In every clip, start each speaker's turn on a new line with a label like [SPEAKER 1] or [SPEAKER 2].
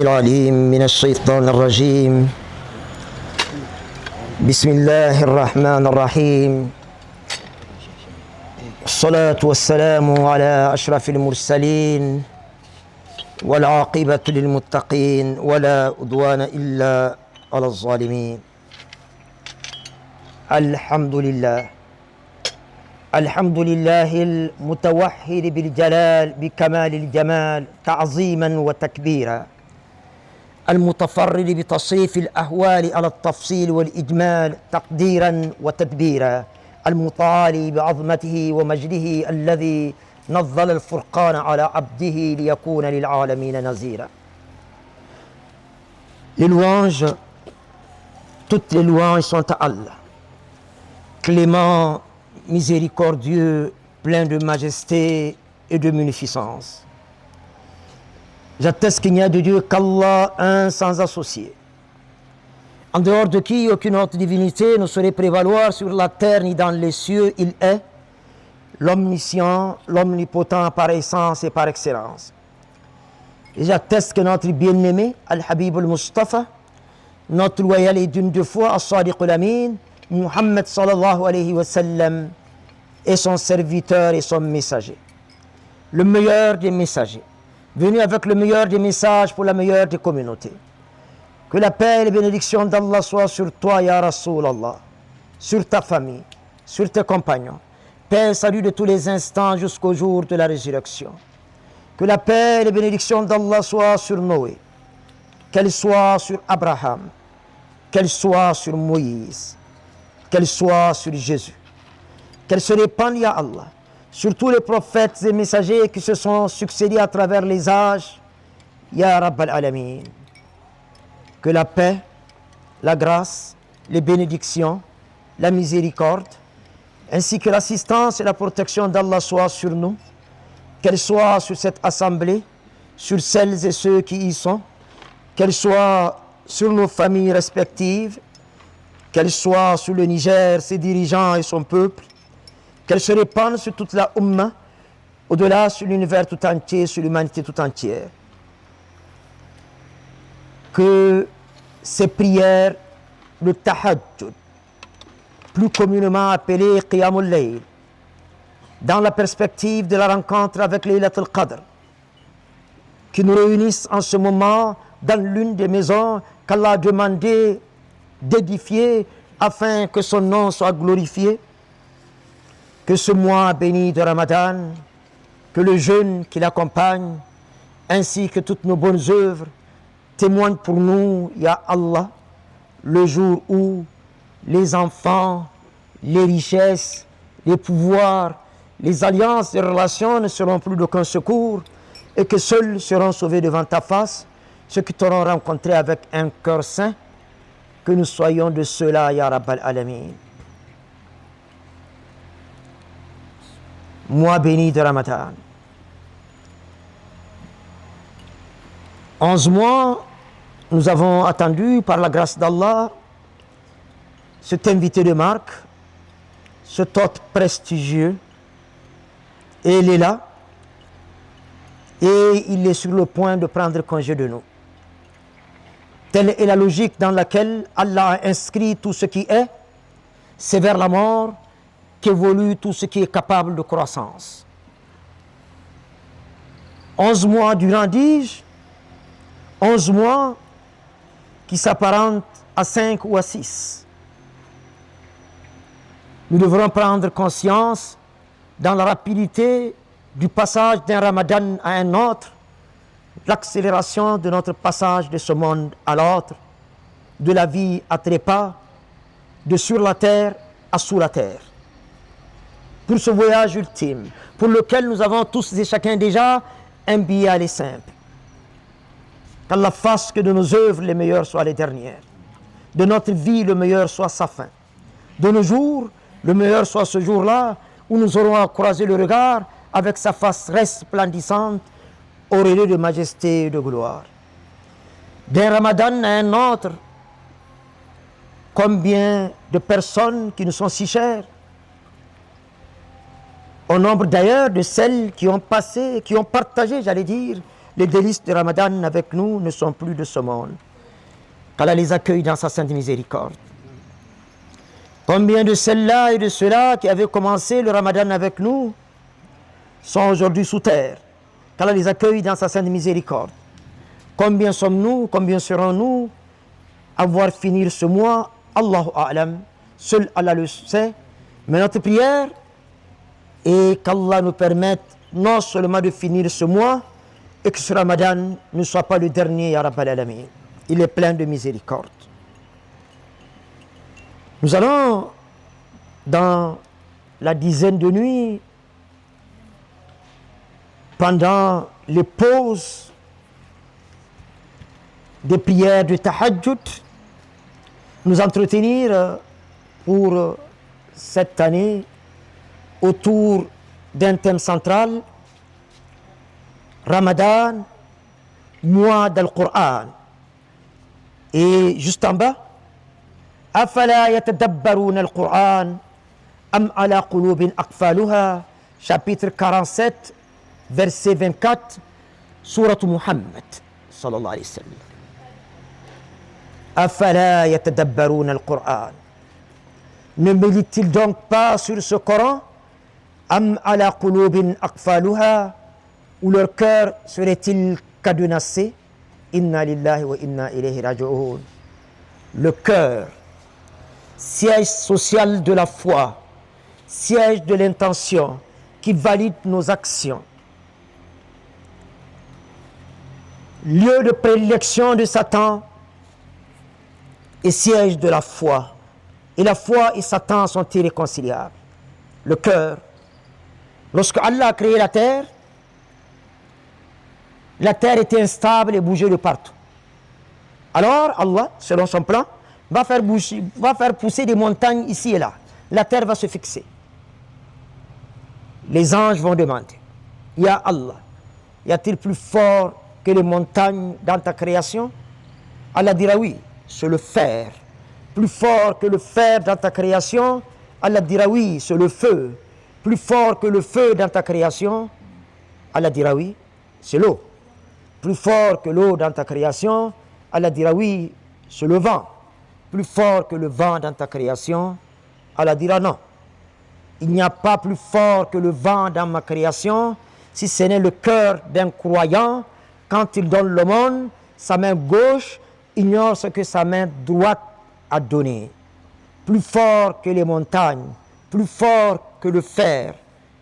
[SPEAKER 1] العليم من الشيطان الرجيم. بسم الله الرحمن الرحيم. الصلاة والسلام على أشرف المرسلين والعاقبة للمتقين ولا عدوان إلا على الظالمين. الحمد لله المتوحد بالجلال بكمال الجمال تعظيما وتكبيرا، المتفرد بتصريف الأهوال على التفصيل والإجمال تقديرا وتدبيرا، المتعالي بعظمته ومجده الذي نزل الفرقان على عبده ليكون للعالمين نذيرا. Les louanges, toutes les louanges sont à Allah, clément, miséricordieux, plein de majesté et de munificence. J'atteste qu'il n'y a de Dieu qu'Allah, un sans associé, en dehors de qui aucune autre divinité ne saurait prévaloir sur la terre ni dans les cieux. Il est l'omniscient, l'omnipotent par essence et par excellence. Et j'atteste que notre bien-aimé, Al-Habib al-Mustafa, notre loyal et d'une de foi, As-Sadiq al-Amin, Muhammad sallallahu alayhi wa sallam, est son serviteur et son messager, le meilleur des messagers, venu avec le meilleur des messages pour la meilleure des communautés. Que la paix et les bénédictions d'Allah soient sur toi, Ya Rasulallah, sur ta famille, sur tes compagnons. Paix et salut de tous les instants jusqu'au jour de la résurrection. Que la paix et les bénédictions d'Allah soient sur Noé, qu'elles soient sur Abraham, qu'elles soient sur Moïse, qu'elles soient sur Jésus, qu'elles se répandent, Ya Allah, sur tous les prophètes et messagers qui se sont succédés à travers les âges, Ya Rabbal Alamin. Que la paix, la grâce, les bénédictions, la miséricorde, ainsi que l'assistance et la protection d'Allah soient sur nous, qu'elles soient sur cette assemblée, sur celles et ceux qui y sont, qu'elles soient sur nos familles respectives, qu'elles soient sur le Niger, ses dirigeants et son peuple, qu'elles se répandent sur toute la Ummah, au-delà sur l'univers tout entier, sur l'humanité tout entière. Que ces prières, le tahajjud, plus communément appelé Qiyamul Layl, dans la perspective de la rencontre avec Laylatul Qadr, qui nous réunissent en ce moment dans l'une des maisons qu'Allah a demandé d'édifier afin que son nom soit glorifié, que ce mois béni de Ramadan, que le jeûne qui l'accompagne, ainsi que toutes nos bonnes œuvres, témoigne pour nous, Ya Allah, le jour où les enfants, les richesses, les pouvoirs, les alliances et relations ne seront plus d'aucun secours et que seuls seront sauvés devant ta face, ceux qui t'auront rencontré avec un cœur saint, que nous soyons de ceux-là, Ya Rabbal Alamin. Mois béni de Ramadan. 11 mois, nous avons attendu, par la grâce d'Allah, cet invité de marque, cet hôte prestigieux, et il est là, et il est sur le point de prendre congé de nous. Telle est la logique dans laquelle Allah a inscrit tout ce qui est, c'est vers la mort qu'évolue tout ce qui est capable de croissance. 11 mois durant, dis-je, 11 mois qui s'apparentent à 5 ou à 6. Nous devrons prendre conscience dans la rapidité du passage d'un Ramadan à un autre, l'accélération de notre passage de ce monde à l'autre, de la vie à trépas, de sur la terre à sous la terre. Pour ce voyage ultime, pour lequel nous avons tous et chacun déjà un billet aller simple. Qu'Allah fasse que de nos œuvres les meilleures soient les dernières, de notre vie le meilleur soit sa fin, de nos jours le meilleur soit ce jour-là où nous aurons à croiser le regard avec sa face resplendissante, auréolée de majesté et de gloire. D'un Ramadan à un autre, combien de personnes qui nous sont si chères, au nombre d'ailleurs de celles qui ont passé, qui ont partagé, j'allais dire, les délices de Ramadan avec nous ne sont plus de ce monde. Qu'Allah les accueille dans sa sainte miséricorde. Combien de celles-là et de ceux-là qui avaient commencé le Ramadan avec nous sont aujourd'hui sous terre. Qu'Allah les accueille dans sa sainte miséricorde. Combien sommes-nous, combien serons-nous à voir finir ce mois? Allahu A'lam, seul Allah le sait. Mais notre prière est qu'Allah nous permette non seulement de finir ce mois, et que ce Ramadan ne soit pas le dernier, ya Rabbal Alamin. Il est plein de miséricorde. Nous allons, dans la dizaine de nuits, pendant les pauses des prières de Tahajjud, nous entretenir pour cette année autour d'un thème central, Ramadan, mois d'Al-Qur'an. Et juste en bas, Afala yatadabbarun al-Qur'an am ala qulubin aqfaluha, chapitre 47, verset 24, Surat Muhammad, sallallahu alayhi wa sallam. Afala yatadabbarun al-Qur'an. Ne médite-t-il donc pas sur ce Coran? Am ala qulubin aqfaluha, où leur cœur serait-il cadenassé? Inna lillahi wa inna ilayhi raji'un. Le cœur, siège social de la foi, siège de l'intention qui valide nos actions, lieu de prédilection de Satan et siège de la foi. Et la foi et Satan sont irréconciliables. Le cœur, lorsque Allah a créé la terre était instable et bougeait de partout. Alors Allah, selon son plan, va faire pousser des montagnes ici et là. La terre va se fixer. Les anges vont demander, Ya Allah, y a-t-il plus fort que les montagnes dans ta création? Allah dira oui, c'est le fer. Plus fort que le fer dans ta création? Allah dira oui, c'est le feu. Plus fort que le feu dans ta création? Allah dira oui, c'est l'eau. Plus fort que l'eau dans ta création? Allah dira oui, c'est le vent. Plus fort que le vent dans ta création? Allah dira non. Il n'y a pas plus fort que le vent dans ma création, si ce n'est le cœur d'un croyant. Quand il donne le monde, sa main gauche ignore ce que sa main droite a donné. Plus fort que les montagnes, plus fort que le fer,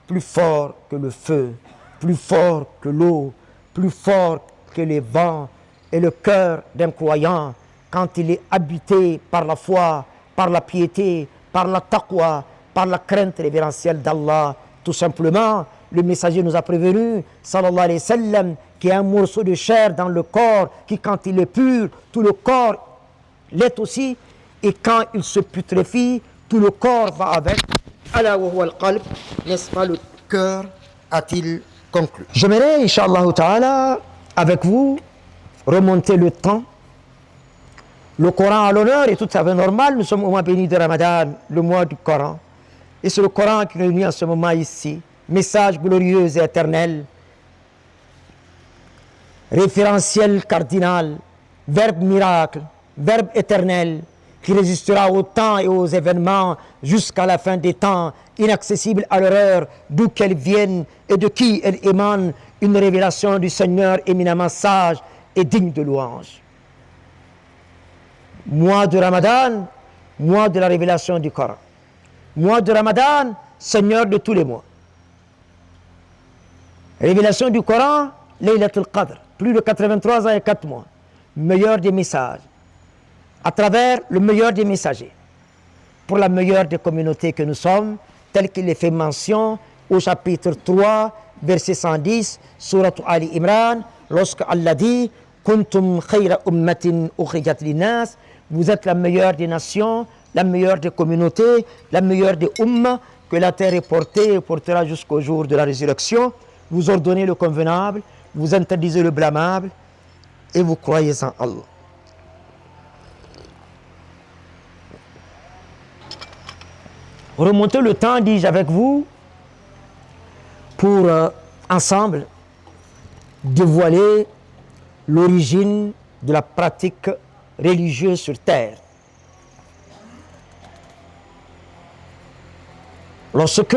[SPEAKER 1] plus fort que le feu, plus fort que l'eau, plus fort que les vents, et le cœur d'un croyant, quand il est habité par la foi, par la piété, par la taqwa, par la crainte révérentielle d'Allah. Tout simplement, le messager nous a prévenu, sallallahu alayhi wa sallam, qu'il y a un morceau de chair dans le corps, qui quand il est pur, tout le corps l'est aussi, et quand il se putréfie, tout le corps va avec. Ala wa huwa al-qalb, n'est-ce pas, le cœur, a-t-il conclu. J'aimerais, Inch'Allah ta'ala, avec vous, remonter le temps. Le Coran à l'honneur et tout ça fait normal. Nous sommes au mois béni de Ramadan, le mois du Coran. Et c'est le Coran qui nous réunit en ce moment ici. Message glorieux et éternel. Référentiel cardinal. Verbe miracle. Verbe éternel. Qui résistera au temps et aux événements jusqu'à la fin des temps. Inaccessible à l'horreur, d'où qu'elle vienne et de qui elle émane. Une révélation du Seigneur éminemment sage et digne de louange. Mois de Ramadan, mois de la révélation du Coran. Mois de Ramadan, Seigneur de tous les mois. Révélation du Coran, Laylatul Qadr, plus de 83 ans et 4 mois. Meilleur des messages. À travers le meilleur des messagers. Pour la meilleure des communautés que nous sommes, tel qu'il est fait mention au chapitre 3, verset 110, Surat Ali Imran, lorsque Allah dit Kuntum khayra ummatin ukhrijat linnas, vous êtes la meilleure des nations, la meilleure des communautés, la meilleure des ummas, que la terre est portée et portera jusqu'au jour de la résurrection. Vous ordonnez le convenable, vous interdisez le blâmable et vous croyez en Allah. Remontez le temps, dis-je avec vous, pour ensemble dévoiler l'origine de la pratique religieuse sur terre. Lorsque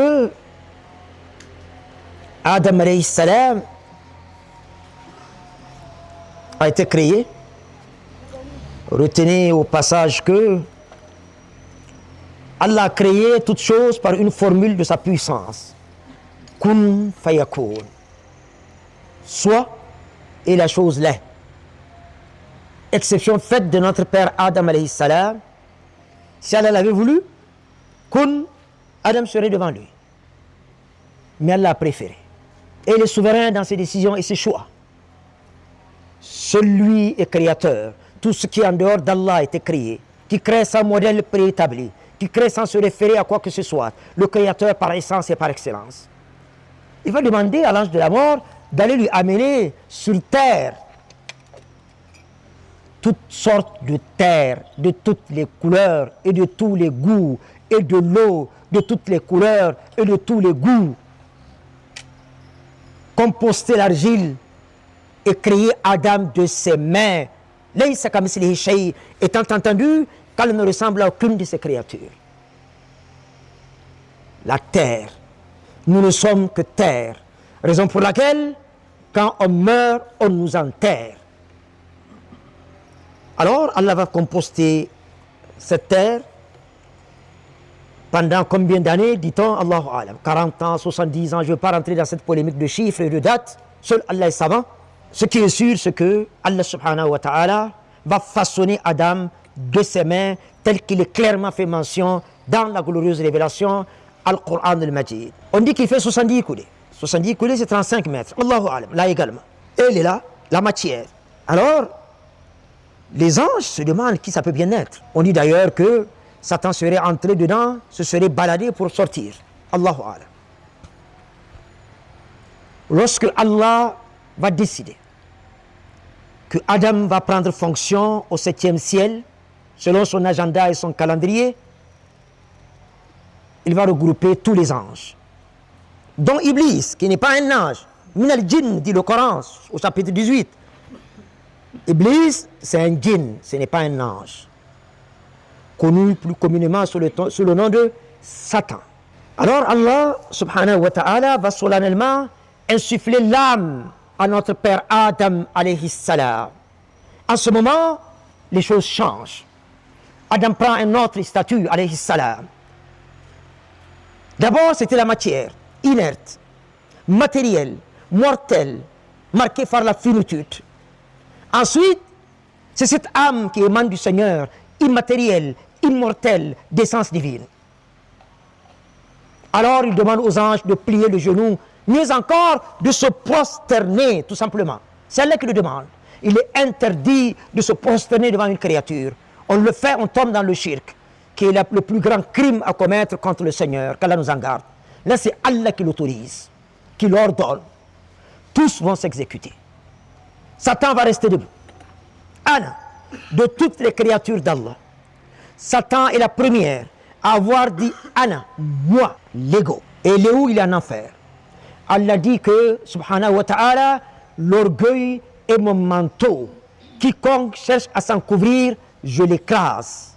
[SPEAKER 1] Adam alayhi salam a été créé, retenez au passage que Allah a créé toutes choses par une formule de sa puissance. Kun fayakun. Soit et la chose l'est. Exception faite de notre père Adam alayhi salam. Si Allah l'avait voulu, kun, Adam serait devant lui. Mais Allah a préféré. Et il est souverain dans ses décisions et ses choix. Celui est créateur. Tout ce qui est en dehors d'Allah a été créé. Qui crée sans modèle préétabli. Qui crée sans se référer à quoi que ce soit. Le créateur par essence et par excellence. Il va demander à l'ange de la mort d'aller lui amener sur terre toutes sortes de terres, de toutes les couleurs et de tous les goûts, et de l'eau de toutes les couleurs et de tous les goûts. Composter l'argile et créer Adam de ses mains, étant entendu qu'elle ne ressemble à aucune de ses créatures. La terre, nous ne sommes que terre, raison pour laquelle, quand on meurt, on nous enterre. Alors, Allah va composter cette terre pendant combien d'années, dit-on, Allahu Alam, 40 ans, 70 ans, je ne veux pas rentrer dans cette polémique de chiffres et de dates, seul Allah est savant. Ce qui est sûr, c'est que Allah subhanahu wa ta'ala va façonner Adam de ses mains, tel qu'il est clairement fait mention dans la glorieuse révélation Al-Qur'an al-Majid. On dit qu'il fait 70 coulées. 70 coulées, c'est 35 mètres. Allahu Alam, là également. Et il est là, la matière. Alors, les anges se demandent qui ça peut bien être. On dit d'ailleurs que Satan serait entré dedans, se serait baladé pour sortir. Allahu Alam. Lorsque Allah va décider que Adam va prendre fonction au 7e ciel, selon son agenda et son calendrier, il va regrouper tous les anges, dont Iblis, qui n'est pas un ange. Min al-jinn, dit le Coran, au chapitre 18. Iblis, c'est un djinn, ce n'est pas un ange. Connu plus communément sous le nom de Satan. Alors Allah, subhanahu wa ta'ala, va solennellement insuffler l'âme à notre père Adam, alayhi salam. En ce moment, les choses changent. Adam prend un autre statut, alayhi salam. D'abord, c'était la matière, inerte, matérielle, mortelle, marquée par la finitude. Ensuite, c'est cette âme qui émane du Seigneur, immatérielle, immortelle, d'essence divine. Alors, il demande aux anges de plier le genou, mieux encore, de se prosterner, tout simplement. C'est Allah qui le demande. Il est interdit de se prosterner devant une créature. On le fait, on tombe dans le shirk, qui est le plus grand crime à commettre contre le Seigneur, qu'Allah nous en garde. Là, c'est Allah qui l'autorise, qui l'ordonne. Tous vont s'exécuter. Satan va rester debout. Anna, de toutes les créatures d'Allah, Satan est la première à avoir dit Anna, moi, l'ego. Et il est où? Il est en enfer. Allah dit que, subhanahu wa ta'ala, l'orgueil est mon manteau. Quiconque cherche à s'en couvrir, je l'écrase.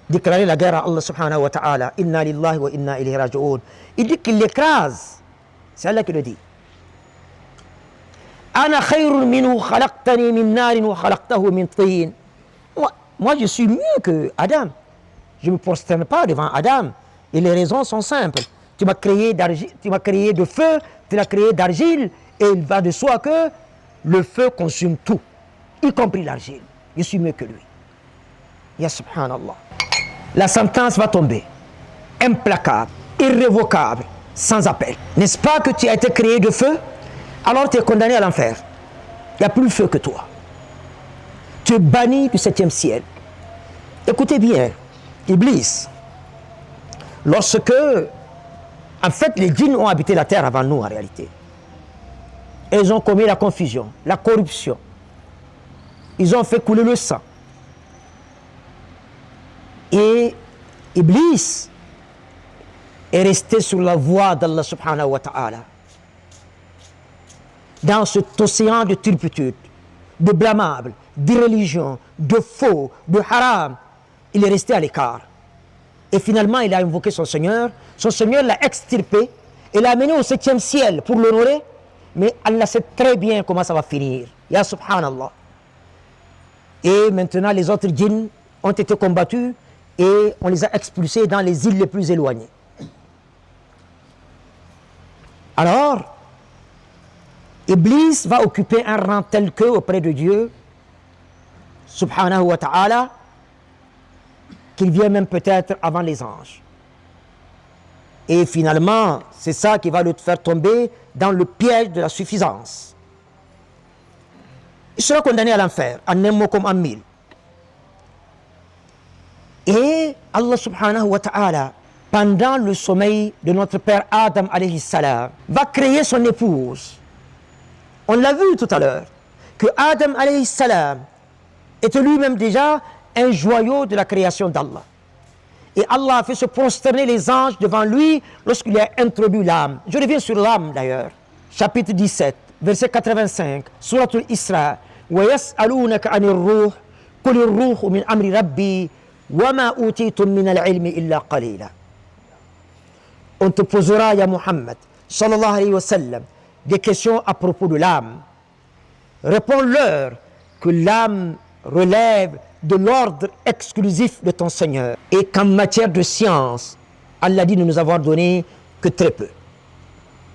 [SPEAKER 1] Déclarer la guerre à Allah subhanahu wa ta'ala. Inna lillahi wa inna ilayhi raji'un. Il dit qu'il l'écrase. C'est Allah qui le dit. Ana khayrun minhu khalaqtani min narin wa khalaqtahu min tin. Moi, je suis mieux que Adam. Je ne me prosterne pas devant Adam. Et les raisons sont simples. Tu m'as créé d'argile, tu m'as créé de feu, tu l'as créé d'argile. Et il va de soi que le feu consume tout, y compris l'argile. Je suis mieux que lui. Ya subhanallah. La sentence va tomber. Implacable, irrévocable, sans appel. N'est-ce pas que tu as été créé de feu? Alors tu es condamné à l'enfer. Il n'y a plus de feu que toi. Tu es banni du 7e ciel. Écoutez bien, Iblis, lorsque, en fait, les djinns ont habité la terre avant nous en réalité. Ils ont commis la confusion, la corruption. Ils ont fait couler le sang. Et Iblis est resté sur la voie d'Allah subhanahu wa ta'ala. Dans cet océan de turpitude, de blâmable, d'irréligion, de faux, de haram, il est resté à l'écart. Et finalement, il a invoqué son Seigneur l'a extirpé et l'a amené au 7e ciel pour l'honorer, mais Allah sait très bien comment ça va finir. Ya subhanallah. Et maintenant, les autres djinns ont été combattus et on les a expulsés dans les îles les plus éloignées. Alors, Iblis va occuper un rang tel que auprès de Dieu, subhanahu wa ta'ala, qu'il vient même peut-être avant les anges. Et finalement, c'est ça qui va le faire tomber dans le piège de la suffisance. Il sera condamné à l'enfer, en un mot comme en mille. Et Allah subhanahu wa ta'ala, pendant le sommeil de notre père Adam alayhi salam, va créer son épouse. On l'a vu tout à l'heure, que Adam alayhi salam était lui-même déjà un joyau de la création d'Allah. Et Allah a fait se prosterner les anges devant lui lorsqu'il a introduit l'âme. Je reviens sur l'âme d'ailleurs. Chapitre 17, verset 85, Surat al-Isra. وَيَسْأَلُونَكَ عَنِ الرُّوحِ قُلِ الرُّوحُ مِنْ أَمْرِ رَبِّي وَمَا أُوتِيتُم مِنَ الْعِلْمِ إِلَّا قَلِيلًا. On te posera, ya Muhammad, sallallahu alayhi wa sallam, des questions à propos de l'âme. Réponds-leur que l'âme relève de l'ordre exclusif de ton Seigneur et qu'en matière de science, Allah dit de nous avoir donné que très peu.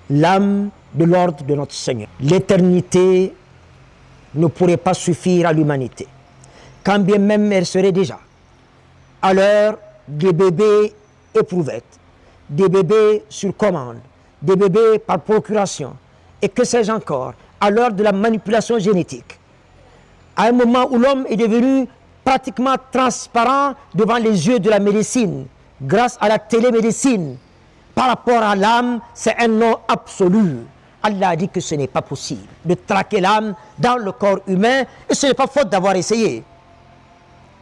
[SPEAKER 1] L'âme de l'ordre de notre Seigneur. L'éternité ne pourrait pas suffire à l'humanité, quand bien même elle serait déjà à l'heure des bébés éprouvettes, des bébés sur commande, des bébés par procuration, et que sais-je encore, à l'heure de la manipulation génétique. À un moment où l'homme est devenu pratiquement transparent devant les yeux de la médecine, grâce à la télémédecine, par rapport à l'âme, c'est un non absolu. Allah a dit que ce n'est pas possible de traquer l'âme dans le corps humain, et ce n'est pas faute d'avoir essayé.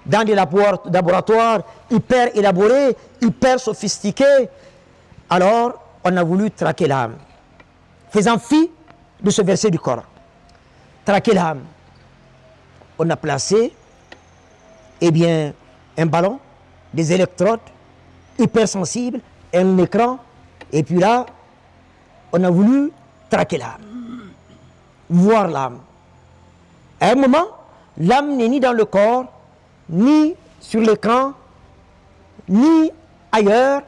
[SPEAKER 1] Dans des laboratoires hyper élaborés, hyper sophistiqués, alors on a voulu traquer l'âme, faisant fi de ce verset du Coran. Traquer l'âme. On a placé, eh bien, un ballon, des électrodes hypersensibles, un écran, et puis là, on a voulu traquer l'âme, voir l'âme. À un moment, l'âme n'est ni dans le corps, ni sur l'écran, ni ailleurs.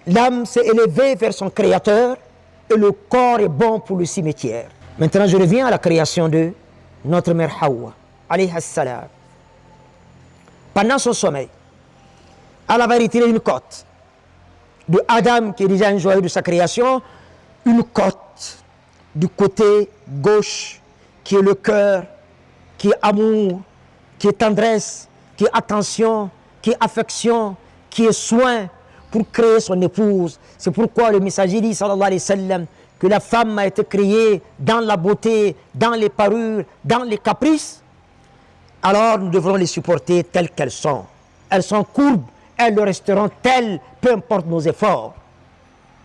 [SPEAKER 1] L'âme s'est élevée vers son créateur et le corps est bon pour le cimetière. Maintenant, je reviens à la création de notre mère Hawa, alayhi salam. Pendant son sommeil, elle avait retiré une côte de Adam, qui est déjà un joyau de sa création, une côte du côté gauche, qui est le cœur, qui est amour, qui est tendresse, qui est attention, qui est affection, qui est soin, pour créer son épouse. C'est pourquoi le messager dit, sallallahu alayhi wa sallam, que la femme a été créée dans la beauté, dans les parures, dans les caprices. Alors nous devrons les supporter telles qu'elles sont. Elles sont courbes, elles le resteront telles, peu importe nos efforts.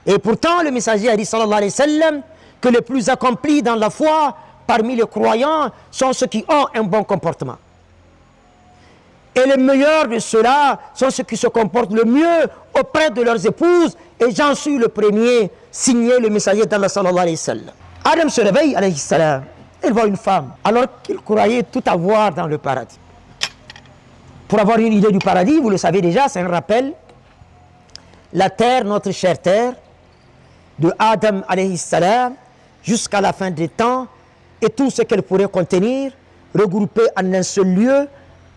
[SPEAKER 1] Et pourtant, le messager a dit, sallallahu alayhi wa sallam, que les plus accomplis dans la foi, parmi les croyants, sont ceux qui ont un bon comportement. Et les meilleurs de ceux-là sont ceux qui se comportent le mieux auprès de leurs épouses. Et j'en suis le premier, signé le messager d'Allah sallallahu alayhi wa sallam. Adam se réveille, alayhi salam. Il voit une femme, alors qu'il croyait tout avoir dans le paradis. Pour avoir une idée du paradis, vous le savez déjà, c'est un rappel. La terre, notre chère terre, de Adam alayhi salam jusqu'à la fin des temps, et tout ce qu'elle pourrait contenir, regroupé en un seul lieu,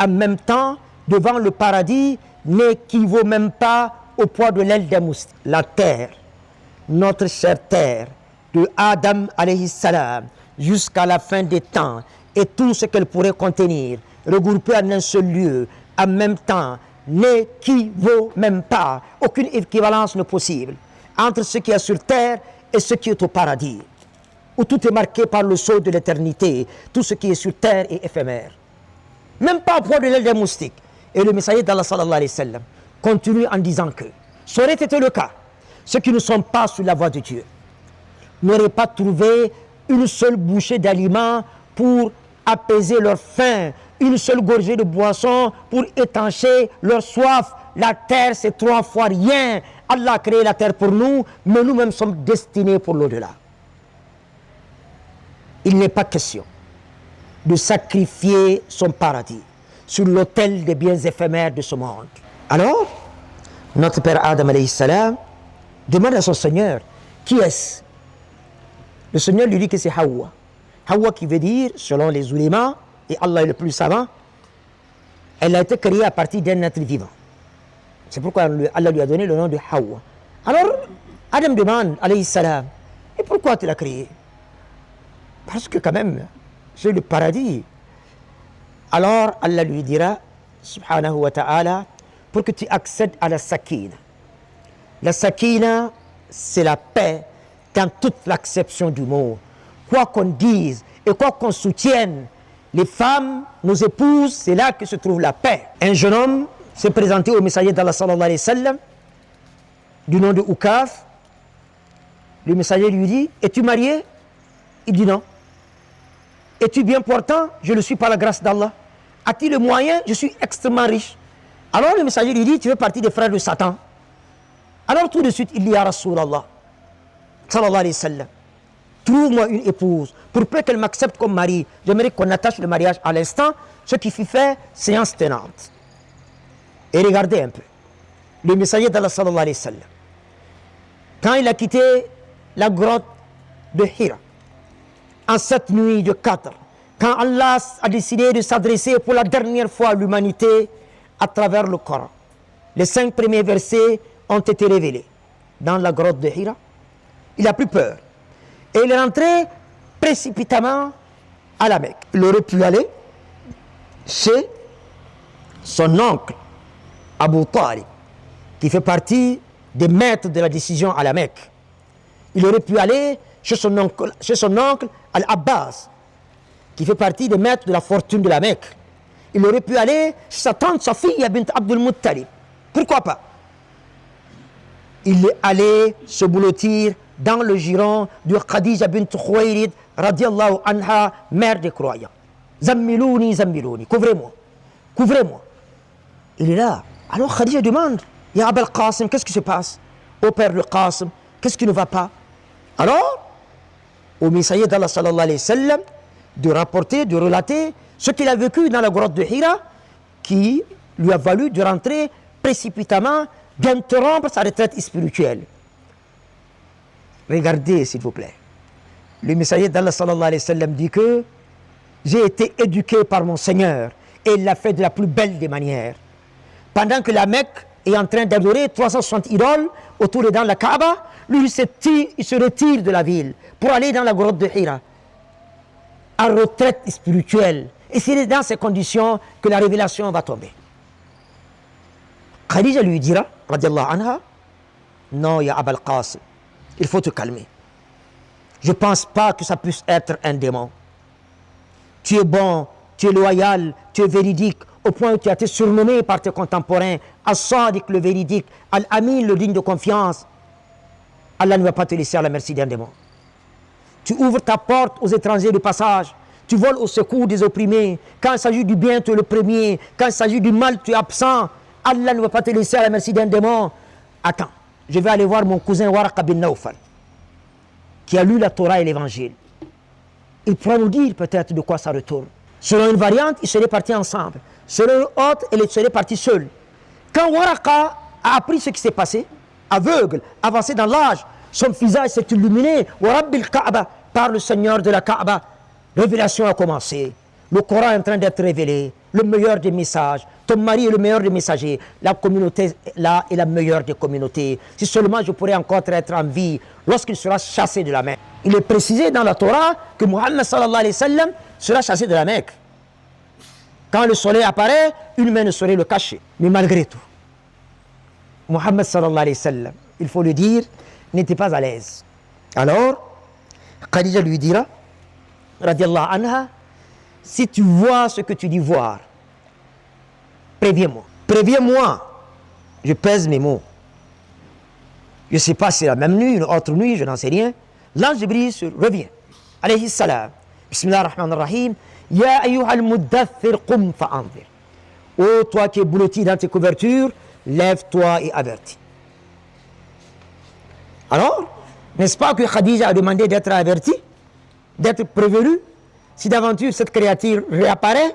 [SPEAKER 1] en même temps, devant le paradis, n'équivaut même pas au poids de l'aile d'un moustique. La terre, notre chère terre, de Adam alayhi salam jusqu'à la fin des temps, et tout ce qu'elle pourrait contenir, regroupé en un seul lieu, en même temps, n'équivaut même pas, aucune équivalence n'est possible entre ce qui est sur terre et ce qui est au paradis, où tout est marqué par le sceau de l'éternité. Tout ce qui est sur terre est éphémère, même pas au poids de l'aile d'un moustique. Et le messager d'Allah sallallahu alayhi wa sallam continue en disant que ça aurait été le cas, ceux qui ne sont pas sur la voie de Dieu n'auraient pas trouvé une seule bouchée d'aliments pour apaiser leur faim, une seule gorgée de boisson pour étancher leur soif. La terre, c'est 3 fois rien. Allah a créé la terre pour nous, mais nous-mêmes sommes destinés pour l'au-delà. Il n'est pas question de sacrifier son paradis sur l'autel des biens éphémères de ce monde. Alors, notre père Adam alayhi salam demande à son Seigneur, qui est-ce? Le Seigneur lui dit que c'est Hawa. Hawa qui veut dire, selon les ulémas, et Allah est le plus savant, elle a été créée à partir d'un être vivant. C'est pourquoi Allah lui a donné le nom de Hawa. Alors, Adam demande, alayhi salam, et pourquoi tu l'as créée? Parce que quand même, c'est le paradis. Alors, Allah lui dira, subhanahu wa ta'ala, pour que tu accèdes à la sakina. La sakina, c'est la paix dans toute l'acception du mot. Quoi qu'on dise et quoi qu'on soutienne, les femmes, nos épouses, c'est là que se trouve la paix. Un jeune homme s'est présenté au messager d'Allah sallallahu alayhi wa sallam, du nom de Oukaf. Le messager lui dit, es-tu marié? Il dit non. Es-tu bien portant? Je le suis par la grâce d'Allah. As-tu le moyen? Je suis extrêmement riche. Alors le messager lui dit, tu fais partie des frères de Satan. Alors tout de suite, il dit à Rasulallah, sallallahu alayhi wa sallam, trouve-moi une épouse, pour peu qu'elle m'accepte comme mari. J'aimerais qu'on attache le mariage à l'instant, ce qui fut fait, séance tenante. Et regardez un peu, le messager d'Allah sallallahu alayhi wa sallam, quand il a quitté la grotte de Hira, en cette nuit de Qadr, quand Allah a décidé de s'adresser pour la dernière fois à l'humanité à travers le Coran, les 5 premiers versets ont été révélés dans la grotte de Hira. Il a pris peur et il est rentré précipitamment à la Mecque. Il aurait pu aller chez son oncle Abu Talib, qui fait partie des maîtres de la décision à la Mecque. Il aurait pu aller chez son oncle Al-Abbas, qui fait partie des maîtres de la fortune de la Mecque. Il aurait pu aller chez sa tante Safiya bint Abdul Muttalib. Pourquoi pas? Il est allé se blottir dans le giron de Khadija bint Khuwaylid radiallahu anha, mère des croyants. Zammilouni, zammilouni, couvrez-moi, couvrez-moi. Il est là. Alors Khadija demande, Ya Abul Qasim, qu'est-ce qui se passe? Au père de Qasim, qu'est-ce qui ne va pas? Alors, au messager d'Allah sallallahu alayhi wa sallam, de rapporter, de relater ce qu'il a vécu dans la grotte de Hira, qui lui a valu de rentrer précipitamment, d'interrompre sa retraite spirituelle. Regardez, s'il vous plaît. Le messager d'Allah sallallahu alayhi wa sallam dit que j'ai été éduqué par mon Seigneur et il l'a fait de la plus belle des manières. Pendant que la Mecque est en train d'adorer 360 idoles autour et dans la Kaaba, lui il se retire de la ville pour aller dans la grotte de Hira, en retraite spirituelle. Et c'est dans ces conditions que la révélation va tomber. Khadija lui dira, radiallahu anha, non, ya Abul Qasim, il faut te calmer. Je ne pense pas que ça puisse être un démon. Tu es bon, tu es loyal, tu es véridique, au point où tu as été surnommé par tes contemporains, As-Sadiq le véridique, Al-Amin le digne de confiance. Allah ne va pas te laisser à la merci d'un démon. Tu ouvres ta porte aux étrangers de passage, tu voles au secours des opprimés. Quand il s'agit du bien, tu es le premier. Quand il s'agit du mal, tu es absent. Allah ne va pas te laisser à la merci d'un démon. Attends, je vais aller voir mon cousin Waraqa bin Nawfal, qui a lu la Torah et l'Évangile. Il pourra nous dire peut-être de quoi ça retourne. Selon une variante, ils seraient partis ensemble. Selon une autre, ils seraient partis seuls. Quand Waraqa a appris ce qui s'est passé, aveugle, avancé dans l'âge, son visage s'est illuminé. Wa Rabbil Kaaba, par le Seigneur de la Kaaba. Révélation a commencé. Le Coran est en train d'être révélé. Le meilleur des messages. Ton mari est le meilleur des messagers. La communauté là est la meilleure des communautés. Si seulement je pourrais encore être en vie lorsqu'il sera chassé de la Mecque. Il est précisé dans la Torah que Muhammad sallallahu alayhi wa sallam sera chassé de la Mecque. Quand le soleil apparaît, une main ne saurait le cacher. Mais malgré tout, Muhammad sallallahu alayhi wa sallam, il faut le dire, n'était pas à l'aise. Alors, Khadija lui dira, radiallahu anha, si tu vois ce que tu dis voir, préviens-moi. Préviens-moi. Je pèse mes mots. Je ne sais pas si c'est la même nuit, une autre nuit, je n'en sais rien. L'ange Jibril revient. Alayhi salam. Bismillah ar-Rahman ar-Rahim. Ya ayyuhal muddathir qum fa'anzir. Ô toi qui es blotti dans tes couvertures, lève-toi et avertis. Alors, n'est-ce pas que Khadija a demandé d'être avertie, d'être prévenue? Si d'aventure cette créature réapparaît,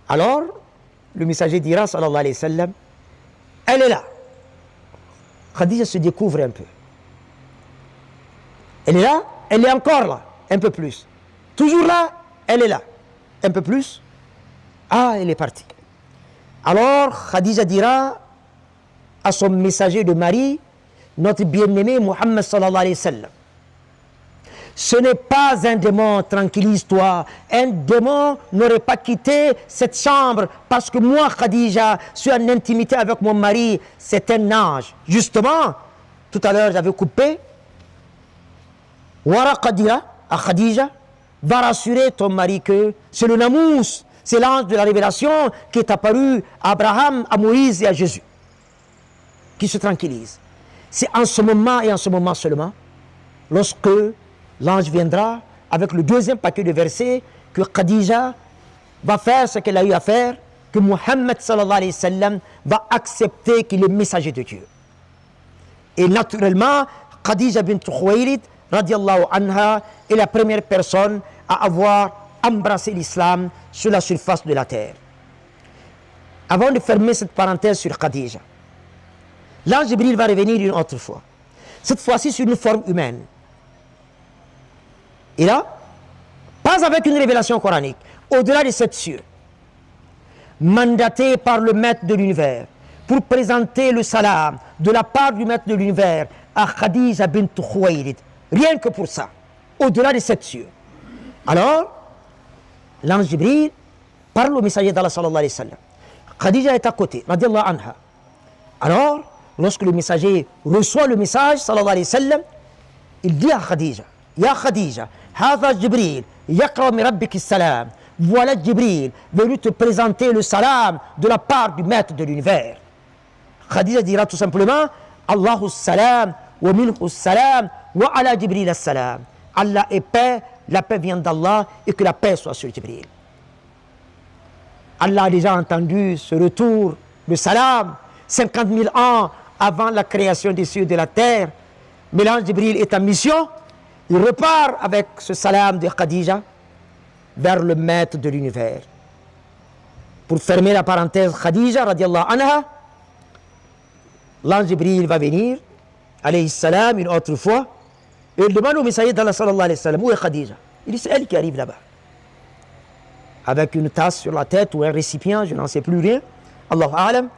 [SPEAKER 1] alors le messager dira, sallallahu alayhi wa sallam, elle est là. Khadija se découvre un peu. Elle est là, elle est encore là, un peu plus. Toujours là, elle est là, un peu plus. Ah, elle est partie. Alors Khadija dira à son messager de Marie, notre bien-aimé Muhammad sallallahu alayhi wa sallam, ce n'est pas un démon, tranquillise-toi. Un démon n'aurait pas quitté cette chambre parce que moi, Khadija, suis en intimité avec mon mari. C'est un ange. Justement, tout à l'heure, j'avais coupé. Waraqa dira à Khadija, va rassurer ton mari que c'est le Namous, c'est l'ange de la révélation qui est apparu à Abraham, à Moïse et à Jésus, qui se tranquillise. C'est en ce moment et en ce moment seulement, lorsque l'ange viendra avec le deuxième paquet de versets, que Khadija va faire ce qu'elle a eu à faire, que Muhammad sallallahu alayhi wa sallam va accepter qu'il est messager de Dieu. Et naturellement, Khadija bint Khuwaylid radiallahu anha est la première personne à avoir embrassé l'islam sur la surface de la terre. Avant de fermer cette parenthèse sur Khadija, l'ange Jibril va revenir une autre fois, cette fois-ci sur une forme humaine. Et là, pas avec une révélation coranique, au-delà de sept cieux, mandaté par le maître de l'univers pour présenter le salam de la part du maître de l'univers à Khadija bint Khuwaylid, rien que pour ça, au-delà de sept cieux. Alors, l'ange Jibril parle au messager d'Allah sallallahu alayhi wa sallam. Khadija est à côté, radiallahu anha. Alors, lorsque le messager reçoit le message, sallallahu alayhi wa sallam, il dit à Khadija, Ya Khadija, Hadha Jibril, Yaqra min rabbiki salam. Voilà Jibril venu te présenter le salam de la part du maître de l'univers. Khadija dira tout simplement, Allahu salam, wa minhu salam, wa ala Jibril salam. Allah est paix, la paix vient d'Allah et que la paix soit sur Jibril. Allah a déjà entendu ce retour de salam 50 000 ans avant la création des cieux et de la terre. Mais l'ange Jibril est en mission. Il repart avec ce salam de Khadija vers le maître de l'univers. Pour fermer la parenthèse, Khadija, radiallahu anha, l'ange Jibril va venir, alayhi salam, une autre fois, et il demande au messager d'Allah sallallahu alayhi wa sallam, où est Khadija? Il dit, c'est elle qui arrive là-bas. Avec une tasse sur la tête ou un récipient, je n'en sais plus rien, Allahu a'lam.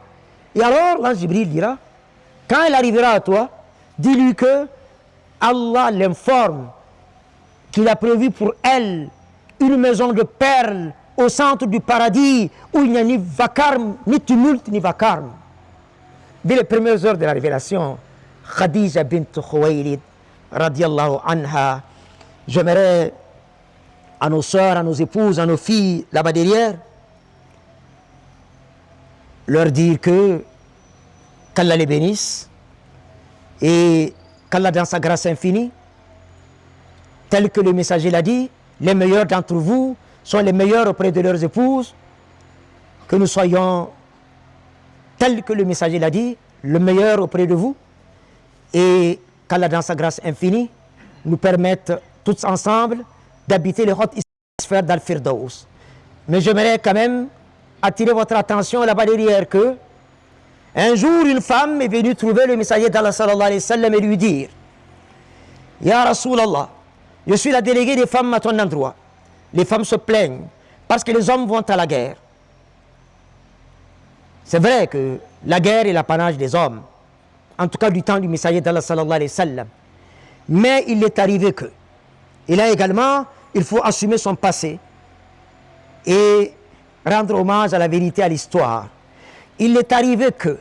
[SPEAKER 1] Et alors, l'ange Jibril dira, quand elle arrivera à toi, dis-lui que Allah l'informe qu'il a prévu pour elle une maison de perles au centre du paradis où il n'y a ni vacarme, ni tumulte, ni vacarme. Dès les premières heures de la révélation, Khadija bint Khuwaylid, radiallahu anha, j'aimerais à nos sœurs, à nos épouses, à nos filles là-bas derrière, leur dire que qu'Allah les bénisse et qu'Allah dans sa grâce infinie, tel que le messager l'a dit, les meilleurs d'entre vous sont les meilleurs auprès de leurs épouses, que nous soyons, tel que le messager l'a dit, le meilleur auprès de vous, et qu'Allah dans sa grâce infinie nous permette tous ensemble d'habiter les hautes sphères d'Al-Firdaus. Mais j'aimerais quand même attirer votre attention là-bas derrière que un jour une femme est venue trouver le messager d'Allah sallallahu alayhi wa sallam et lui dire, Ya Rasulallah, je suis la déléguée des femmes à ton endroit. Les femmes se plaignent parce que les hommes vont à la guerre. C'est vrai que la guerre est l'apanage des hommes, en tout cas du temps du messager d'Allah sallallahu alayhi wa sallam. Mais il est arrivé que, et là également, il faut assumer son passé et rendre hommage à la vérité, à l'histoire. Il est arrivé que,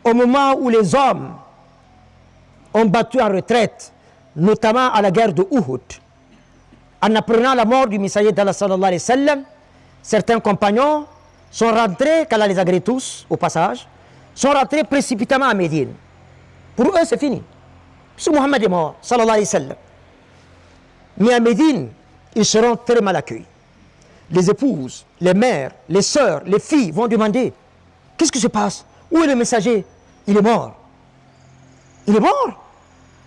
[SPEAKER 1] au moment où les hommes ont battu en retraite, notamment à la guerre de Uhud, en apprenant la mort du messager d'Allah sallallahu alayhi wa sallam, certains compagnons sont rentrés, qu'Allah les agrée tous, au passage, sont rentrés précipitamment à Médine. Pour eux, c'est fini. Puisque Muhammad est mort, sallallahu alayhi wa sallam. Mais à Médine, ils seront très mal accueillis. les épouses, les mères, les sœurs, les filles vont demander, qu'est-ce qui se passe? Où est le messager? Il est mort. Il est mort.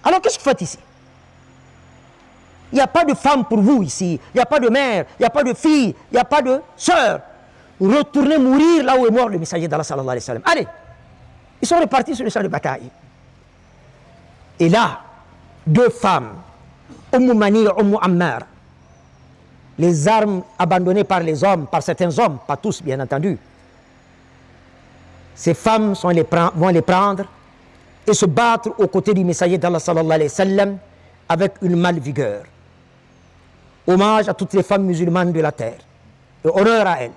[SPEAKER 1] Alors qu'est-ce que vous faites ici? Il n'y a pas de femme pour vous ici. Il n'y a pas de mère, il n'y a pas de fille, il n'y a pas de sœur. Retournez mourir là où est mort le messager d'Allah sallallahu alayhi wa sallam. Allez. Ils sont repartis sur le champ de bataille. Et là, deux femmes, Mani et Ammar, les armes abandonnées par les hommes, par certains hommes, pas tous bien entendu. Ces femmes vont les prendre et se battre aux côtés du messager d'Allah sallallahu alayhi wa sallam avec une malvigueur. Hommage à toutes les femmes musulmanes de la terre. Et honneur à elles.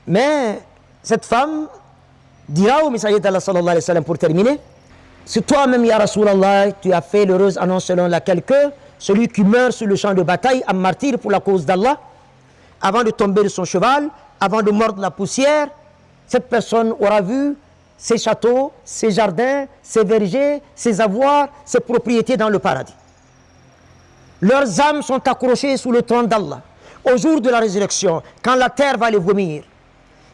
[SPEAKER 1] Mais cette femme dira au messager d'Allah sallallahu alayhi wa sallam pour terminer, c'est toi-même, ya Rasulallah, tu as fait l'heureuse annonce selon laquelle que celui qui meurt sur le champ de bataille en martyr pour la cause d'Allah, avant de tomber de son cheval, avant de mordre la poussière, cette personne aura vu ses châteaux, ses jardins, ses vergers, ses avoirs, ses propriétés dans le paradis. Leurs âmes sont accrochées sous le trône d'Allah. Au jour de la résurrection, quand la terre va les vomir,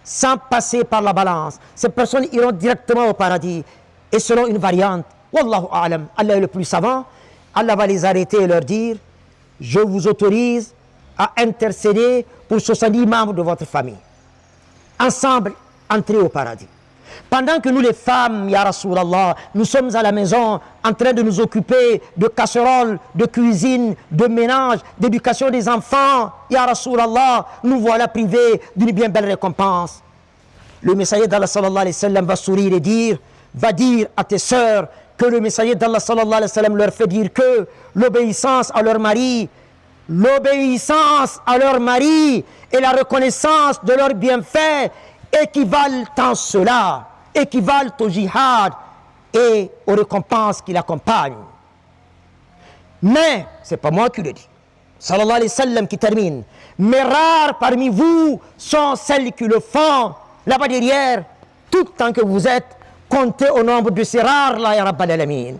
[SPEAKER 1] sans passer par la balance, ces personnes iront directement au paradis. Et selon une variante, Wallahu a'lam, Allah est le plus savant, Allah va les arrêter et leur dire, je vous autorise à intercéder pour 70 membres de votre famille. Ensemble, entrez au paradis. Pendant que nous les femmes, ya Rasulallah, nous sommes à la maison en train de nous occuper de casseroles, de cuisine, de ménage, d'éducation des enfants, ya Rasulallah, nous voilà privés d'une bien belle récompense. Le messager d'Allah sallallahu alayhi wa sallam va sourire et va dire à tes sœurs que le messager d'Allah sallallahu alayhi wa sallam leur fait dire que l'obéissance à leur mari et la reconnaissance de leurs bienfaits équivalent en cela, équivalent au jihad et aux récompenses qui l'accompagnent. Mais, c'est pas moi qui le dis, sallallahu alayhi wa sallam qui termine, mais rares parmi vous sont celles qui le font, là-bas derrière, tout tant que vous êtes comptez au nombre de ces rares-là, ya Rabbal Alamin.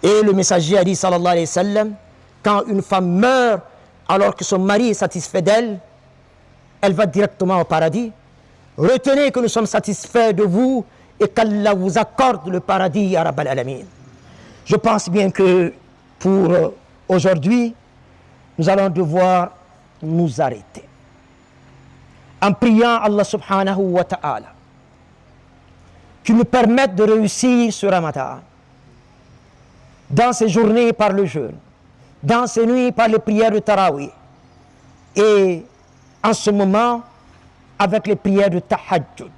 [SPEAKER 1] Et le messager a dit, sallallahu alayhi wa sallam, quand une femme meurt alors que son mari est satisfait d'elle, elle va directement au paradis. Retenez que nous sommes satisfaits de vous et qu'Allah vous accorde le paradis, ya Rabbal Alamin. Je pense bien que pour aujourd'hui, nous allons devoir nous arrêter. En priant Allah subhanahu wa ta'ala, qui nous permette de réussir ce Ramadan, dans ces journées par le jeûne, dans ces nuits par les prières de Tarawih, et en ce moment avec les prières de Tahajjud,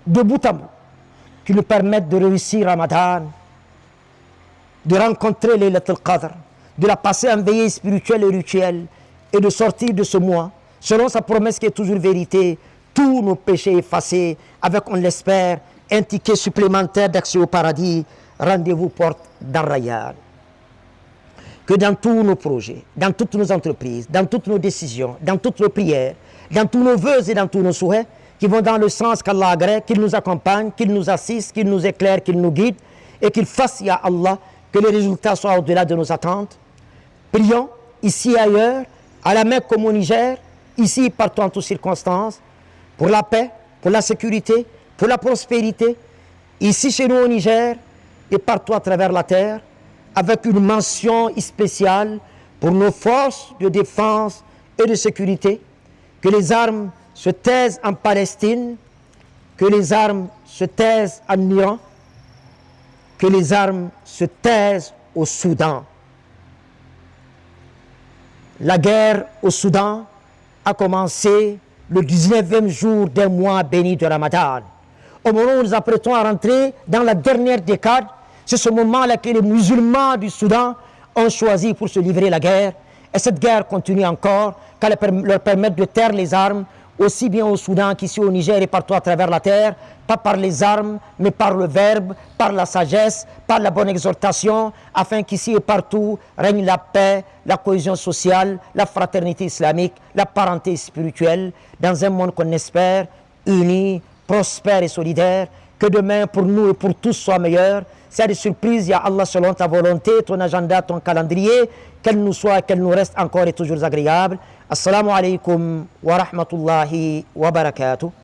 [SPEAKER 1] de bout à bout, qui nous permettent de réussir Ramadan, de rencontrer Laylatul Qadr, de la passer en veillée spirituelle et rituelle, et de sortir de ce mois, selon sa promesse qui est toujours vérité, tous nos péchés effacés, avec, on l'espère, un ticket supplémentaire d'accès au paradis, rendez-vous porte d'Ar-Rayyan. Que dans tous nos projets, dans toutes nos entreprises, dans toutes nos décisions, dans toutes nos prières, dans tous nos vœux et dans tous nos souhaits, qui vont dans le sens qu'Allah agrée, qu'il nous accompagne, qu'il nous assiste, qu'il nous éclaire, qu'il nous guide, et qu'il fasse, ya Allah, que les résultats soient au-delà de nos attentes. Prions, ici et ailleurs, à la Mecque comme au Niger, ici et partout en toutes circonstances, pour la paix, pour la sécurité, pour la prospérité, ici chez nous au Niger et partout à travers la terre, avec une mention spéciale pour nos forces de défense et de sécurité, que les armes se taisent en Palestine, que les armes se taisent en Iran, que les armes se taisent au Soudan. La guerre au Soudan a commencé le 19e jour d'un mois béni de Ramadan. Au moment où nous nous apprêtons à rentrer dans la dernière décade, c'est ce moment-là que les musulmans du Soudan ont choisi pour se livrer la guerre. Et cette guerre continue encore, qu'elle leur permette de taire les armes, aussi bien au Soudan qu'ici au Niger et partout à travers la terre, pas par les armes, mais par le verbe, par la sagesse, par la bonne exhortation, afin qu'ici et partout règne la paix, la cohésion sociale, la fraternité islamique, la parenté spirituelle, dans un monde qu'on espère uni, prospère et solidaire, que demain pour nous et pour tous soit meilleur. C'est des surprises, ya Allah, selon ta volonté, ton agenda, ton calendrier, qu'elle nous soit, qu'elle nous reste encore et toujours agréable. Assalamu alaikum wa rahmatullahi wa barakatuh.